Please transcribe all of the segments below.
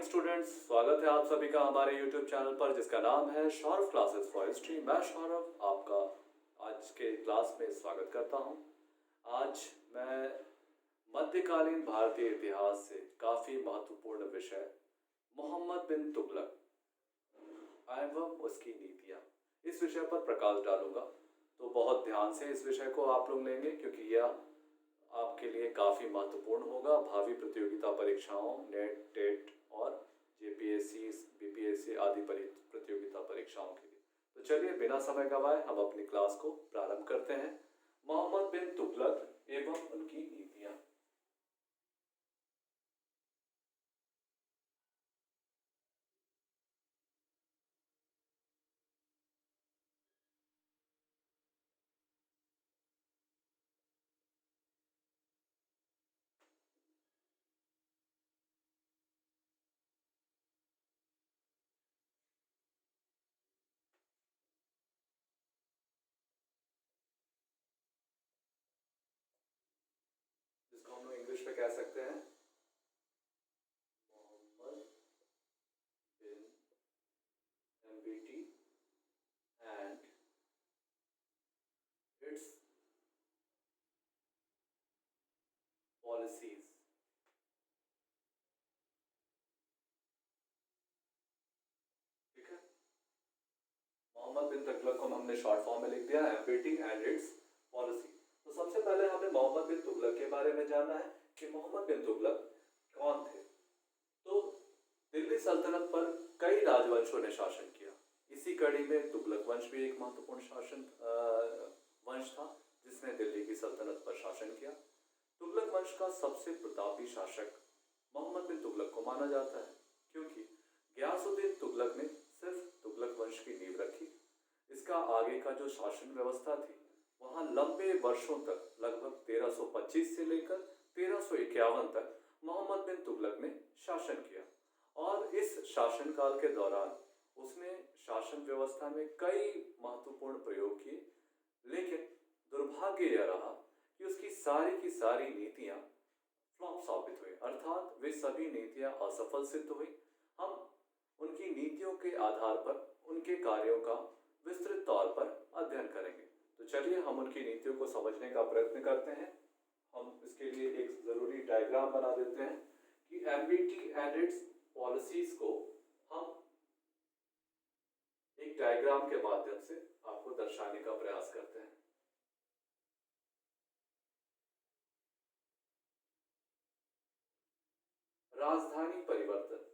Morning students, स्वागत है आप सभी का हमारे यूट्यूब चैनल पर जिसका नाम है सौरभ क्लासेस फॉर हिस्ट्री। मैं सौरभ आपका आज के क्लास में स्वागत करता हूं। आज मैं मध्यकालीन भारतीय इतिहास से काफ़ी महत्वपूर्ण विषय मोहम्मद बिन तुगलक एवं उसकी नीतियाँ इस विषय पर प्रकाश डालूंगा। तो बहुत ध्यान से इस विषय को आप लोग लेंगे क्योंकि यह आपके लिए काफ़ी महत्वपूर्ण होगा भावी प्रतियोगिता परीक्षाओं नेट टेट और जेपीएससी बीपीएससी आदि प्रतियोगिता परीक्षाओं के लिए। तो चलिए बिना समय गवाए हम अपनी क्लास को प्रारंभ करते हैं। मोहम्मद बिन तुगलक एवं उनकी नीतियाँ। जिसको हम लोग इंग्लिश में कह सकते हैं मोहम्मद बिन एमबीटी एंड इट्स पॉलिसीज। ठीक है, मोहम्मद बिन तुगलक को हमने शॉर्ट फॉर्म में लिख दिया है एमबीटी एंड इट्स पॉलिसी। तो सबसे पहले हमें मोहम्मद बिन तुगलक के बारे में जानना है कि मोहम्मद बिन तुगलक कौन थे। तो दिल्ली सल्तनत पर कई राजवंशों ने शासन किया। इसी कड़ी में तुगलक वंश भी एक महत्वपूर्ण शासन वंश था जिसने दिल्ली की सल्तनत पर शासन किया। तुगलक वंश का सबसे प्रतापी शासक मोहम्मद बिन तुगलक को माना जाता है क्योंकि गयासुद्दीन तुगलक ने सिर्फ तुगलक वंश की नींव रखी। इसका आगे का जो शासन व्यवस्था थी वहाँ लंबे वर्षों तक लगभग 1325 से लेकर 1351 तक मोहम्मद बिन तुगलक ने शासन किया और इस शासनकाल के दौरान उसने शासन व्यवस्था में कई महत्वपूर्ण प्रयोग किए। लेकिन दुर्भाग्य यह रहा कि उसकी की सारी नीतियां फ्लॉप साबित हुई, अर्थात वे सभी नीतियां असफल सिद्ध हुई। हम उनकी नीतियों के आधार पर उनके कार्यों का विस्तृत तौर पर अध्ययन करेंगे। तो चलिए हम उनकी नीतियों को समझने का प्रयत्न करते हैं। हम इसके लिए एक जरूरी डायग्राम बना देते हैं कि एमबीटी एंड इट्स पॉलिसीज को हम एक डायग्राम के माध्यम से आपको दर्शाने का प्रयास करते हैं। राजधानी परिवर्तन।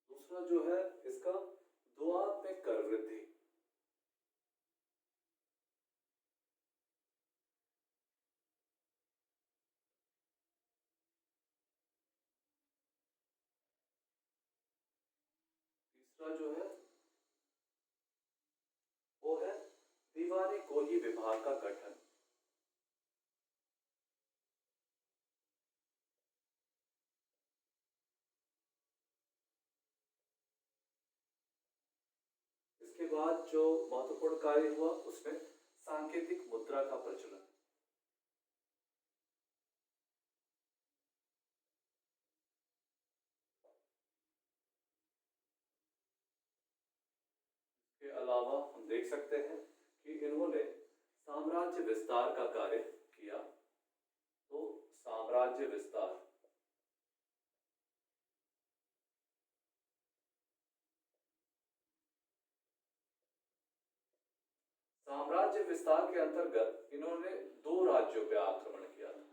दूसरा जो है इसका दुआब में कर वृद्धि। तीसरा जो है वो है दीवानी कोही विभाग का गठन। इसके बाद जो महत्वपूर्ण कार्य हुआ उसमें सांकेतिक मुद्रा का प्रचलन। के अलावा हम देख सकते हैं कि इन्होंने साम्राज्य विस्तार का कार्य किया। तो साम्राज्य विस्तार, साम्राज्य विस्तार के अंतर्गत इन्होंने दो राज्यों पर आक्रमण किया था।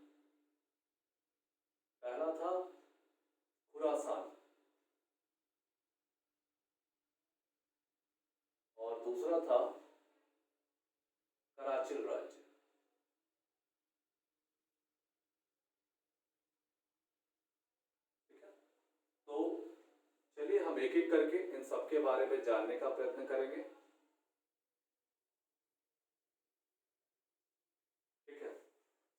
पहला था खुरासान और दूसरा था कराचिल राज्य। ठीक है, तो चलिए हम एक एक करके इन सबके बारे में जानने का प्रयत्न करेंगे। ठीक है,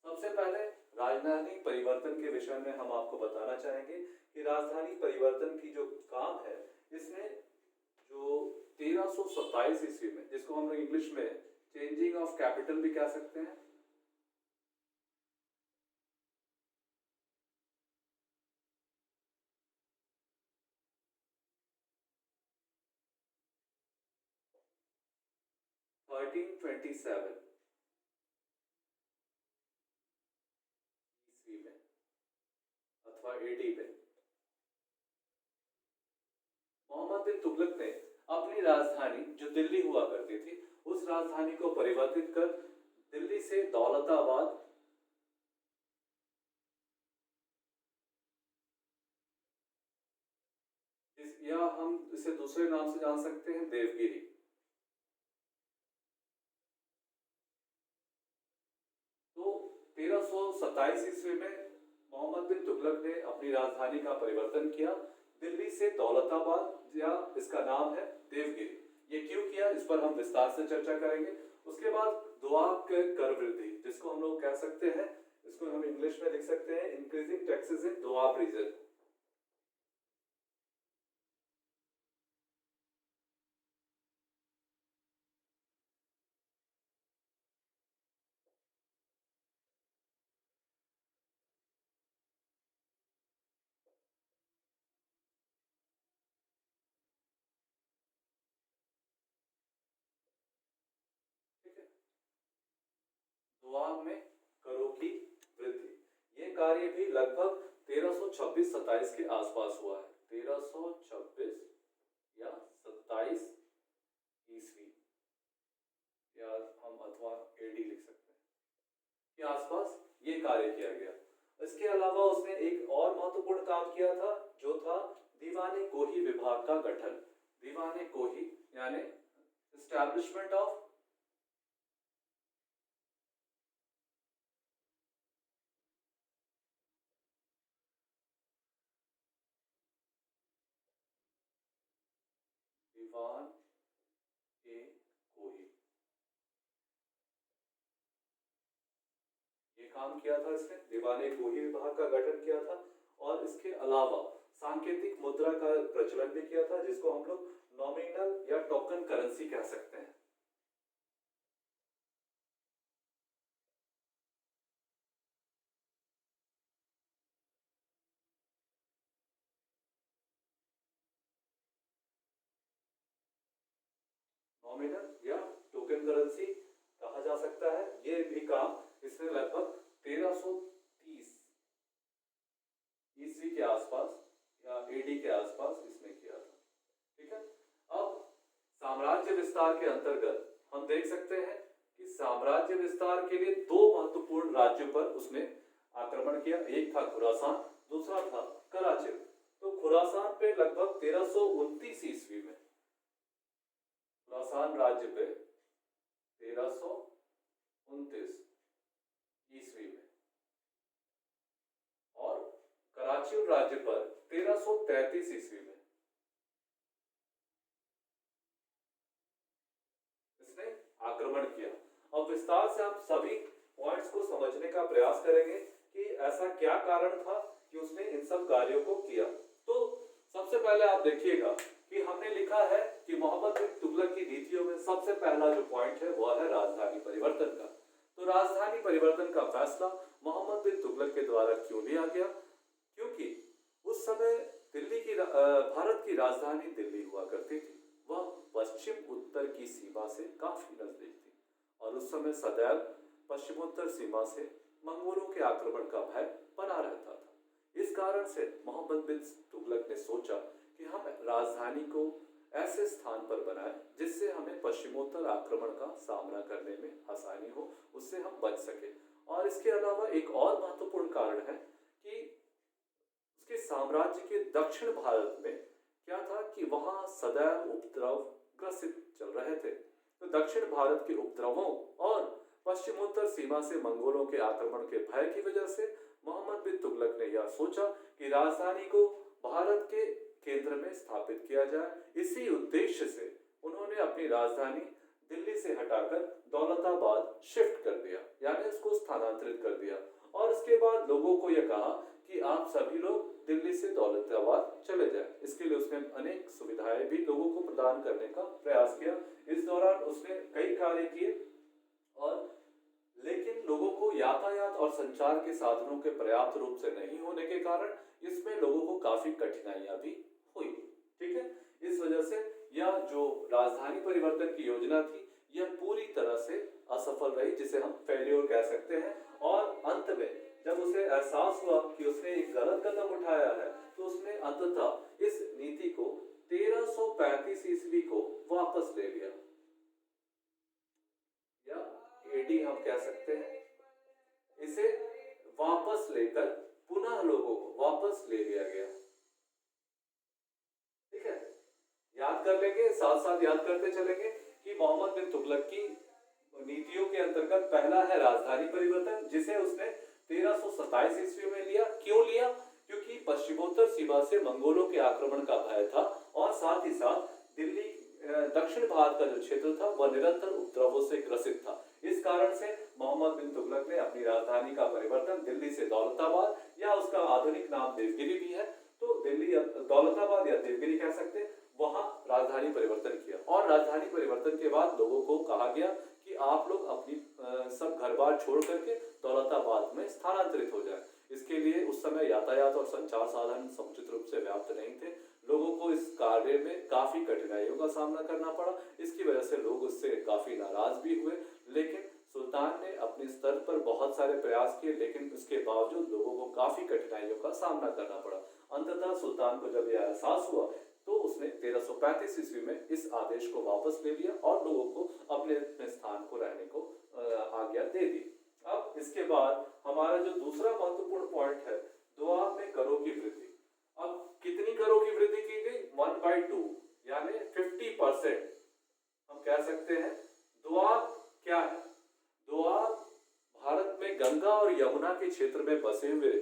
सबसे पहले राजधानी परिवर्तन के विषय में हम आपको बताना चाहेंगे कि राजधानी परिवर्तन की जो काम है इसने जो 1327 ईस्वी में, जिसको हम लोग इंग्लिश में चेंजिंग ऑफ कैपिटल भी कह सकते हैं, 1327 ईस्वी में अथवा एडी में मोहम्मद बिन तुगलक ने अपनी राजधानी जो दिल्ली हुआ करती थी उस राजधानी को परिवर्तित कर दिल्ली से दौलताबाद, या हम इसे दूसरे नाम से जान सकते हैं देवगिरी। तो 1327 ईस्वी में मोहम्मद बिन तुगलक ने अपनी राजधानी का परिवर्तन किया दिल्ली से दौलताबाद, या इसका नाम है देवगिरी। ये क्यों किया, इस पर हम विस्तार से चर्चा करेंगे। उसके बाद दोआब के कर वृद्धि, जिसको हम लोग कह सकते हैं, इसको हम इंग्लिश में लिख सकते हैं इंक्रीजिंग टैक्सेस इन दोआब रीजन। ठीक है, दोआब में करों की वृद्धि, ये कार्य भी लगभग 1326-27 के आसपास हुआ है। 1326 या 27 ईस्वी, या हम अथवा एडी लिख सकते हैं, के आसपास ये कार्य किया गया। इसके अलावा उसने एक और महत्वपूर्ण काम किया था, जो था दीवाने कोही विभाग का गठन। दीवाने कोही यानी एस्टैब्लिशमेंट ऑफ दीवान ए कोही, ये काम किया था इसने, दीवाने कोही विभाग का गठन किया था। और इसके अलावा सांकेतिक मुद्रा का प्रचलन भी किया था, जिसको हम लोग नॉमिनल या टोकन करेंसी कह सकते हैं। नॉमिनल या टोकन करेंसी कहा जा सकता है। ये भी काम इसने लगभग 1330 ईस्वी के आसपास या एडी के आसपास इसने किया था। ठीक है, अब साम्राज्य विस्तार के अंतर्गत हम देख सकते हैं कि साम्राज्य विस्तार के लिए दो महत्वपूर्ण राज्यों पर उसने आक्रमण किया। एक था खुरासान, दूसरा था कराची। तो खुरासान पे लगभग 1329 ईस्वी में, खुरासान राज्य पे 1329 ईस्वी में, और कराची राज्य पर 1333 ईस्वी में इसने आक्रमण किया। अब विस्तार से हम सभी पॉइंट्स को समझने का प्रयास करेंगे कि ऐसा क्या कारण था कि उसने इन सब कार्यों को किया। तो सबसे पहले आप देखिएगा कि हमने लिखा है कि मोहम्मद बिन तुगलक की नीतियों में सबसे पहला जो पॉइंट है वह है राजधानी परिवर्तन का। तो राजधानी परिवर्तन का फैसला मोहम्मद बिन तुगलक के द्वारा क्यों लिया गया? क्योंकि उस समय दिल्ली की भारत की राजधानी दिल्ली हुआ करती थी, वह पश्चिम उत्तर की सीमा से काफी नजदीक थी, और उस समय सदैव पश्चिमोत्तर सीमा से मंगोलों के आक्रमण का भय बना रहता था। इस कारण से मोहम्मद बिन तुगलक ने सोचा कि हम राजधानी को ऐसे स्थान पर बनाएं जिससे हमें पश्चिमोत्तर आक्रमण का सामना करने में आसानी हो, उससे हम बच सके। और इसके अलावा एक और महत्वपूर्ण कारण है कि उसके साम्राज्य के दक्षिण भारत में क्या था कि वहां सदैव उपद्रव ग्रसित चल रहे थे। तो दक्षिण भारत के उपद्रवों और पश्चिमोत्तर सीमा से मंगोलों के आक्रमण के भय की वजह से मोहम्मद बिन तुगलक ने यह सोचा कि राजधानी को भारत के केंद्र में स्थापित किया जाए। इसी उद्देश्य से उन्होंने अपनी राजधानी दिल्ली से हटाकर दौलताबाद शिफ्ट कर दिया, यानी उसको स्थानांतरित कर दिया। और उसके बाद लोगों को यह कहा कि आप सभी लोग दिल्ली से दौलताबाद चले जाए। इसके लिए उसने अनेक सुविधाएं भी लोगों को प्रदान करने का प्रयास किया। इस दौरान उसने कई कार्य किए और लेकिन लोगों को यातायात और संचार के साधनों के पर्याप्त रूप से नहीं होने के कारण इसमें लोगों को काफी कठिनाइयां भी हुई। ठीक है, इस वजह से यह जो राजधानी परिवर्तन की योजना थी यह पूरी तरह से असफल रही, जिसे हम फेल्योर कह सकते हैं। और अंत में जब उसे एहसास हुआ कि उसने एक गलत कदम उठाया है तो उसने अंततः इस नीति को 1335 ईस्वी को वापस ले लिया, या एडी हम कह सकते हैं। इसे वापस लेकर पुनः लोगों को वापस ले लिया गया। ठीक है, याद कर लेंगे, साथ साथ याद करते चलेंगे कि मोहम्मद बिन तुगलक की नीतियों के अंतर्गत पहला है राजधानी परिवर्तन, जिसे उसने 1327 ईस्वी में लिया। क्यों लिया? क्योंकि पश्चिमोत्तर सीमा से मंगोलों के आक्रमण का भय था और साथ ही साथ दिल्ली दक्षिण भारत का जो क्षेत्र था वह निरंतर उपद्रवों से ग्रसित था। इस कारण से मोहम्मद बिन तुगलक ने अपनी राजधानी का परिवर्तन दिल्ली से दौलताबाद, या उसका आधुनिक नाम देवगिरी भी है, तो दिल्ली दौलताबाद या देवगिरी कह सकते हैं, वहां राजधानी परिवर्तन किया। और राजधानी परिवर्तन के बाद लोगों को कहा गया कि आप लोग अपनी सब घर बार छोड़ करके दौलताबाद में स्थानांतरित हो जाए। इसके लिए उस समय यातायात और संचार साधन समुचित रूप से व्याप्त नहीं थे। लोगों को इस कार्य में काफी कठिनाइयों का सामना करना पड़ा। इसकी वजह से लोग उससे काफी नाराज भी हुए, लेकिन सुल्तान ने अपने स्तर पर बहुत सारे प्रयास किए, लेकिन उसके बावजूद लोगों को काफी कठिनाइयों का सामना करना पड़ा। अंततः सुल्तान को जब यह एहसास हुआ तो उसने 1335 ईस्वी में इस आदेश को वापस ले लिया और लोगों को अपने अपने स्थान को रहने को आज्ञा दे दी। अब इसके बाद हमारा जो दूसरा महत्वपूर्ण पॉइंट है, दोआब में करों की वृद्धि। अब कितनी करों की वृद्धि की गई? 1/2 यानी 50% हम कह सकते हैं। दोआब क्या है? दोआब भारत में गंगा और यमुना के क्षेत्र में बसे हुए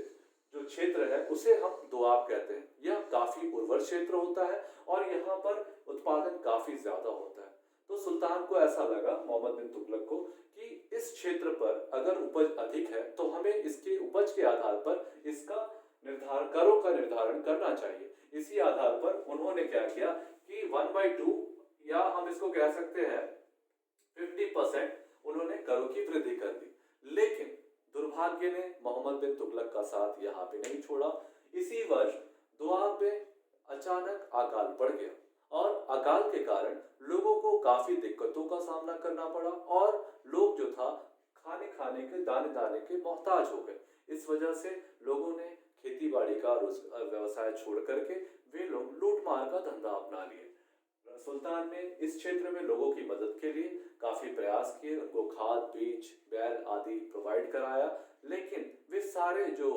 जो क्षेत्र है उसे हम दोआब कहते हैं। यह काफी उर्वर क्षेत्र होता है और यहाँ पर उत्पादन काफी ज्यादा होता है। तो सुल्तान को ऐसा लगा, मोहम्मद बिन तुगलक को, कि इस क्षेत्र पर अगर उपज अधिक है तो हमें इसके उपज के आधार पर इसका करों का निर्धारण करना चाहिए। इसी आधार पर उन्होंने क्या किया कि 1/2 या हम इसको कह सकते हैं 50% उन्होंने करों की वृद्धि कर दी। लेकिन दुर्भाग्य ने मोहम्मद बिन तुगलक का साथ यहाँ पे नहीं छोड़ा। इसी वर्ष दोआब में अचानक अकाल पड़ गया और अकाल के कारण लोगों को काफी दिक्कतों का सामना करना पड़ा और लोग जो था खाने के दाने के मोहताज हो गए। इस वजह से लोगों ने खेती बाड़ी का व्यवसाय छोड़ करके वे लोग लूटमार का धंधा अपना लिए। सुल्तान ने इस क्षेत्र में लोगों की मदद के लिए काफी प्रयास किए, उनको खाद, बीज, बैल आदि प्रोवाइड कराया, लेकिन वे सारे जो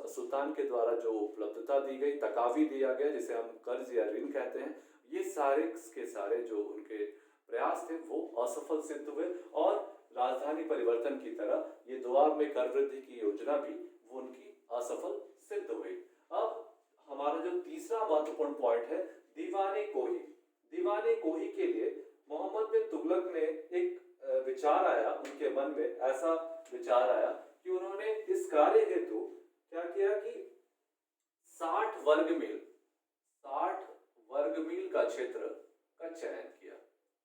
सुल्तान के द्वारा जो उपलब्धता दी गई, तकावी दिया गया, जिसे हम कर्ज या ऋण कहते हैं, ये सारे के सारे जो उनके प्रयास थे वो असफल सिद्ध हुए और राजधानी परिवर्तन की तरह ये दोआब में कर वृद्धि की योजना भी वो उनकी असफल सिद्ध हुई। अब हमारा जो तीसरा महत्वपूर्ण पॉइंट है, दीवाने कोही। दीवाने कोही के लिए मोहम्मद बिन तुगलक ने एक विचार आया, उनके मन में ऐसा विचार आया कि उन्होंने इस कार्य हेतु क्या किया कि 60 वर्ग मील का क्षेत्र का चयन किया।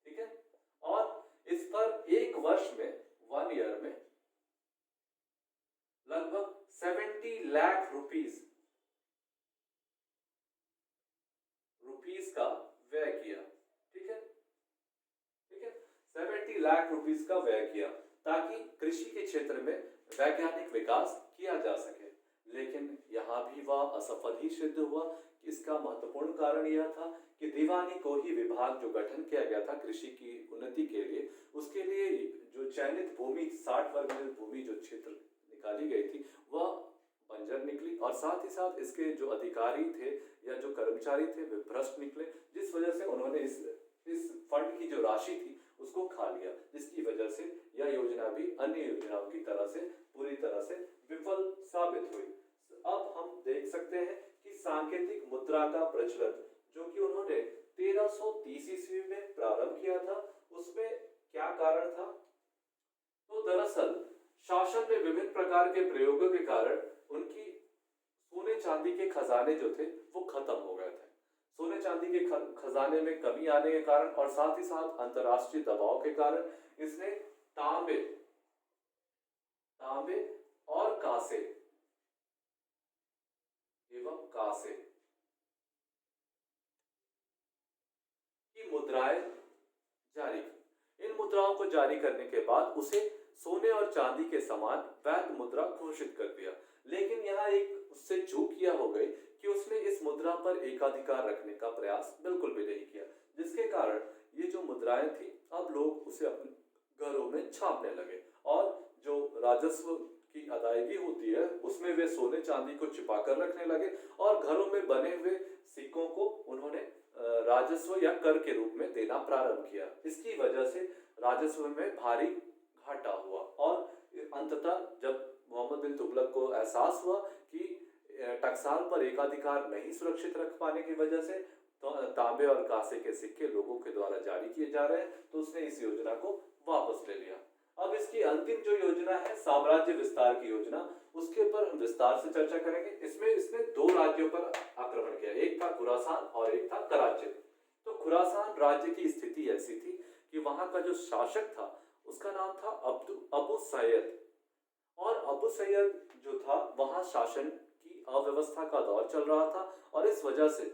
ठीक है, और इस पर एक वर्ष में, 1 ईयर में लगभग 70 लाख रुपीस का व्यय किया। ठीक है, 70 लाख रुपीस का व्यय किया ताकि कृषि के क्षेत्र में वैज्ञानिक विकास किया जा सके। लेकिन यहाँ भी वह असफल ही सिद्ध हुआ। इसका महत्वपूर्ण कारण यह था कि दीवानी कोही विभाग जो गठन किया गया था कृषि की उन्नति के लिए, उसके लिए जो चयनित भूमि 60 वर्ग मील भूमि जो क्षेत्र निकाली गई थी वह बंजर निकली और साथ ही साथ इसके जो अधिकारी थे या जो कर्मचारी थे वे भ्रष्ट निकले, जिस वजह से उन्होंने इस फंड की जो राशि थी उसको खा लिया, जिसकी वजह से यह योजना भी अन्य योजनाओं की तरह से पूरी तरह से विफल साबित हुई। अब हम देख सकते हैं कि सांकेतिक मुद्रा का प्रचलन जो कि उन्होंने 1330 ईस्वी में प्रारंभ किया था, उसमें क्या कारण था? तो दरअसल शासन में विभिन्न प्रकार के प्रयोगों के कारण उनकी सोने चांदी के खजाने जो थे वो खत्म हो गए थे। सोने चांदी के खजाने में कमी आने के कारण और साथ ही साथ अंतर्राष्ट्रीय दबाव के कारण इसने तांबे तांबे और कांसे एवं कांसे की मुद्राएं जारी की। इन मुद्राओं को जारी करने के बाद उसे सोने और चांदी के समान वैध मुद्रा घोषित कर दिया। लेकिन यहाँ एक उससे चूक यह हो गई कि उसने इस मुद्रा पर एकाधिकार रखने का प्रयास बिल्कुल भी नहीं किया, जिसके कारण ये जो मुद्राएं थी अब लोग उसे अपने घरों में छापने लगे और जो राजस्व की अदायगी होती है उसमें वे सोने चांदी को छिपा कर रखने लगे और घरों में बने हुए सिक्कों को उन्होंने राजस्व या कर के रूप में देना प्रारंभ किया। इसकी वजह से राजस्व में भारी घाटा हुआ और अंततः जब मोहम्मद बिन तुगलक को एहसास हुआ कि टकसाल पर एकाधिकार नहीं सुरक्षित रख पाने की वजह से तो तांबे और कांसे के सिक्के लोगों के द्वारा जारी किए जा रहे हैं, तो उसने इस योजना को वापस ले लिया। अब इसकी अंतिम जो योजना है साम्राज्य विस्तार की योजना, उसके ऊपर हम विस्तार से चर्चा करेंगे। इसमें इसने दो राज्यों पर आक्रमण किया, एक था खुरासान और एक था कराची। तो खुरासान राज्य की स्थिति ऐसी थी कि वहां का जो शासक था उसका नाम था अबू सैयद, और अबू सैयद जो था वहां शासन की अव्यवस्था का दौर चल रहा था और इस वजह से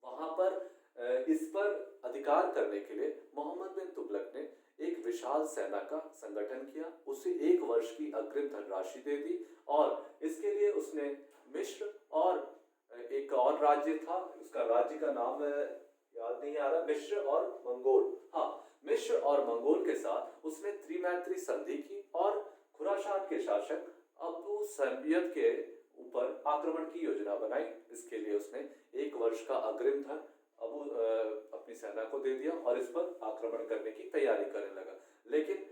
वहां पर इस पर अधिकार करने के लिए मोहम्मद बिन तुगलक ने एक विशाल सेना का संगठन किया, उसे 1 वर्ष की अग्रिम धनराशि दे दी और इसके लिए उसने मिस्र और एक और राज्य था, उसका राज्य का नाम याद नहीं आ रहा, मिस्र और मंगोल, हाँ मिस्र और मंगोल के साथ उसने त्रिमैत्री संधि की और खुरासान के शासक अबू सैयद के ऊपर आक्रमण की योजना बनाई। इसके लिए उसने 1 वर्ष का अग्रिम धन अपनी सेना को दे दिया और इस पर आक्रमण करने की तैयारी करने लगा। लेकिन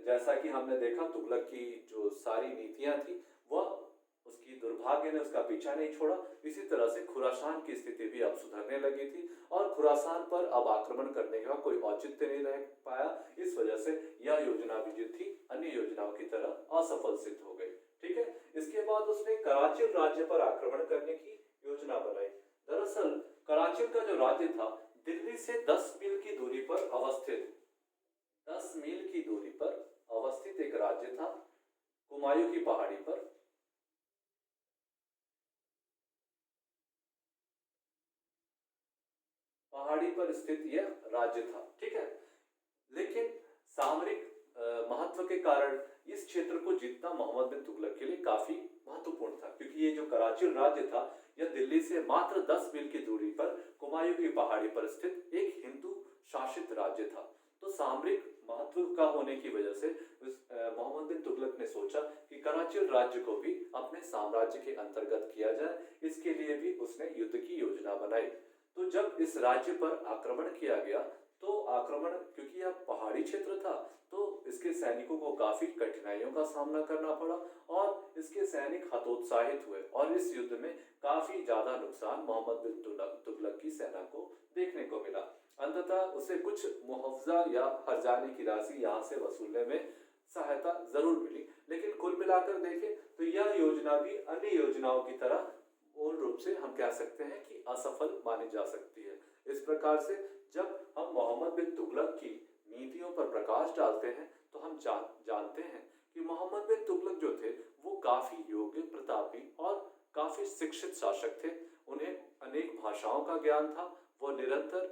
जैसा कि हमने देखा तुगलक की जो सारी नीतियां थी वह उसकी दुर्भाग्य ने उसका पीछा नहीं छोड़ा। इसी तरह से खुरासान की स्थिति भी अब सुधरने लगी थी और खुरासान पर अब आक्रमण करने का कोई औचित्य नहीं रह पाया। इस वजह से यह योजना भी जो थी अन्य योजनाओं की तरह असफल सिद्ध हो गई। ठीक है, इसके बाद उसने कराची राज्य पर आक्रमण करने की योजना बनाई। दरअसल कराची का जो राज्य था दिल्ली से 10 मील की दूरी पर अवस्थित 10 मील की दूरी पर अवस्थित एक राज्य था, कुमायूं की पहाड़ी पर। पहाड़ी पर स्थित यह राज्य था। ठीक है, लेकिन सामरिक महत्व के कारण इस क्षेत्र को जीतना मोहम्मद बिन तुगलक के लिए काफी महत्वपूर्ण था, क्योंकि ये जो कराची राज्य था यह दिल्ली से मात्र 10 मील की दूरी पर कुमायूं की पहाड़ी पर स्थित एक हिंदू शासित राज्य था। तो सामरिक महत्व का होने की वजह से मोहम्मद बिन तुगलक ने सोचा कि कराची राज्य को भी अपने साम्राज्य के अंतर्गत किया जाए। इसके लिए भी उसने युद्ध की योजना बनाई। तो जब इस राज्य पर आक्रमण किया गया तो आक्रमण, क्योंकि यह पहाड़ी क्षेत्र था, तो इसके सैनिकों को काफी कठिनाइयों का सामना करना पड़ा और इसके सैनिक हतोत्साहित हुए और इस युद्ध में काफी ज्यादा नुकसान मोहम्मद बिन तुगलक की सेना को देखने को मिला। अंततः उसे कुछ मुआवजा या हर्जाने की राशि यहाँ से वसूलने में सहायता जरूर मिली, लेकिन कुल मिलाकर देखें तो यह योजना भी अन्य योजनाओं की तरह मूल रूप से हम कह सकते हैं कि असफल मानी जा सकती है। इस प्रकार से जब हम मोहम्मद बिन तुगलक की नीतियों पर प्रकाश डालते हैं तो हम जानते हैं कि मोहम्मद बिन तुगलक जो थे वो काफी योग्य, प्रतापी और काफी शिक्षित शासक थे। उन्हें अनेक भाषाओं का ज्ञान था। वो निरंतर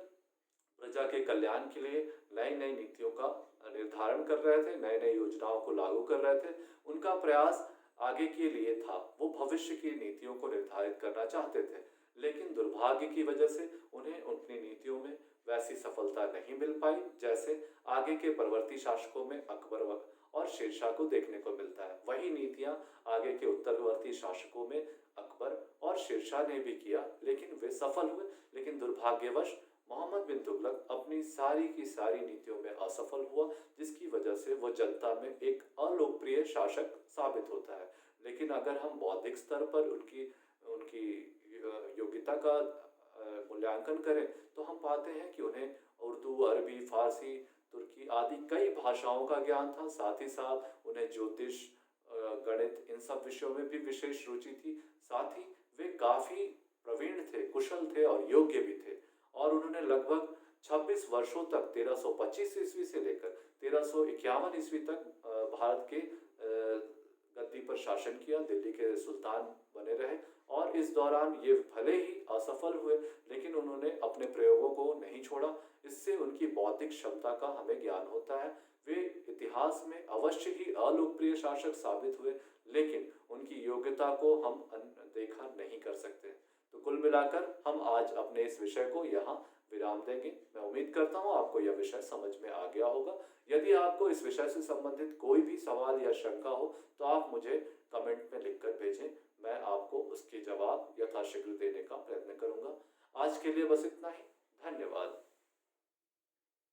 प्रजा के कल्याण के लिए नई नई नीतियों का निर्धारण कर रहे थे, नई नई योजनाओं को लागू कर रहे थे। उनका प्रयास आगे के लिए था, वो भविष्य की नीतियों को निर्धारित करना चाहते थे, लेकिन दुर्भाग्य की वजह से उन्हें अपनी नीतियों में वैसी सफलता नहीं मिल पाई जैसे आगे के परवर्ती शासकों में अकबर और शेरशाह को देखने को मिलता है। वही नीतियां आगे के उत्तरवर्ती शासकों में अकबर और शेरशाह ने भी किया, लेकिन वे सफल हुए। लेकिन दुर्भाग्यवश मोहम्मद बिन तुगलक अपनी सारी की सारी नीतियों में असफल हुआ, जिसकी वजह से वह जनता में एक अलोकप्रिय शासक साबित होता है। लेकिन अगर हम बौद्धिक स्तर पर उनकी योग्यता का मूल्यांकन करें तो हम पाते हैं कि उन्हें उर्दू, अरबी, फारसी, तुर्की आदि कई भाषाओं का ज्ञान था। साथ ही साथ उन्हें ज्योतिष, गणित, इन सब विषयों में भी विशेष रुचि थी। साथ ही वे काफ़ी प्रवीण थे, कुशल थे और योग्य भी थे और उन्होंने लगभग 26 वर्षों तक 1325 ईस्वी से लेकर 1351 ईस्वी तक भारत के गद्दी पर शासन किया, दिल्ली के सुल्तान बने रहे और इस दौरान ये भले ही असफल हुए लेकिन उन्होंने अपने प्रयोगों को नहीं छोड़ा। इससे उनकी बौद्धिक क्षमता का हमें ज्ञान होता है। वे इतिहास में अवश्य ही अलोकप्रिय शासक साबित हुए लेकिन उनकी योग्यता को हम अनदेखा नहीं कर सकते। तो कुल मिलाकर हम आज अपने इस विषय को यहाँ विराम देंगे। मैं उम्मीद करता हूँ आपको यह विषय समझ में आ गया होगा। यदि आपको इस विषय से संबंधित कोई भी सवाल या शंका हो तो आप मुझे कमेंट में लिखकर भेजें। मैं आपको उसके जवाब यथाशीघ्र देने का प्रयत्न करूंगा। आज के लिए बस इतना ही। धन्यवाद।